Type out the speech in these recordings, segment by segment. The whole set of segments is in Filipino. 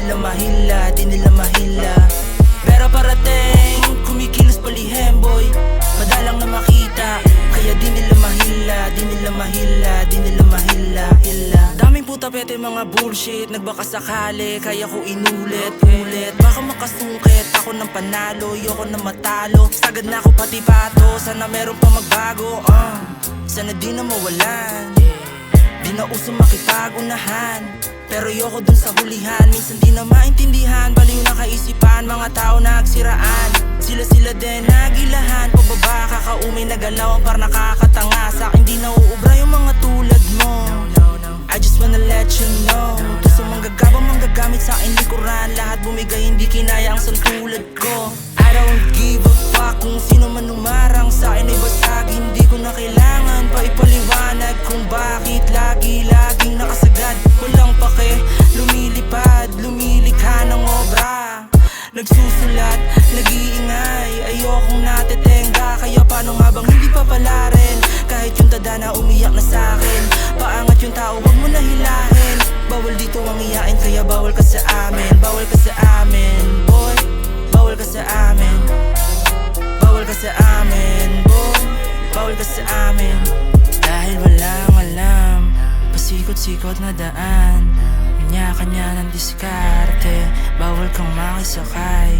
nila mahila, di nila mahila. Pero parating, kumikilos palihem boy, madalang na makita, kaya di nila mahila, di nila mahila, di nila mahila, hila. Daming puta pete mga bullshit, nagbaka sakali, kaya ko inulit. Baka makasungkit ako ng panalo, ayoko na matalo. Sagad na ako pati pato, sana meron pa magbago. Sana di na mawalan, di na uso makipag-unahan. Pero ayoko dun sa hulihan, minsan di na maintindihan. Baliw na kaisipan, mga tao nagsiraan. Sila din nagilahan, pababa kakaumay na galaw, par nakakatanga. Sa akin di nauubra yung mga tulad mo. I just wanna let you know, gusto manggagabang manggagamit sa akin likuran. Lahat bumigay, hindi kinaya ang santulad ko. I don't give a fuck kung sino man umarang sa akin ay basag. Hindi ko na kailangan pa ipaliwanag kung bakit laging nakasagad. Walang pake, lumilipad, lumilikha ng obra. Nagsusulat, nag-iingay, ayokong natetenga. Kaya paano nga bang hindi pa pala rin, kahit yung tadhana umiyak na sa'kin. Paangat yung tao, wag mo na hilahin. Bawal dito ang iyain, kaya bawal ka sa amin. Bawal ka sa amin, boy, bawal ka sa amin. Bawal ka sa amin, boy, bawal ka sa amin. Dahil walang alam, pasikot-sikot na daan, kanya-kanya ng diskarte. Bawal kang makisakay,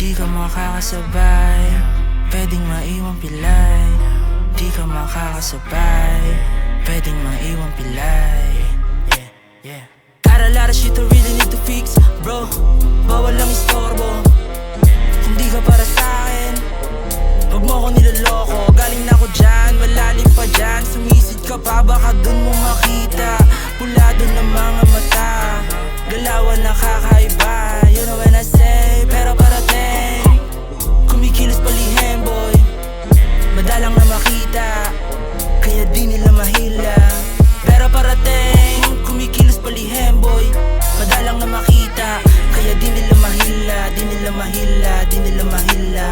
di ka makakasabay. Pwedeng maiwang pilay, di ka makakasabay. Pwedeng maiwang pilay. Got a lot of shit I really need to fix, bro. Bawal lang istorbo, hindi ka para sa'kin. Wag mo ko niloloko, galing na ko dyan, malalim pa dyan. Sumisid ka pa, baka dun mo makita. Pulado ng mga mata, galawan nakakaiba. You know when I say, pero parating, kumikilos palihem boy, madalang na makita, kaya di nila mahila. Pero parating, kumikilos palihem boy, madalang na makita, kaya di nila mahila, di nila mahila, di nila mahila.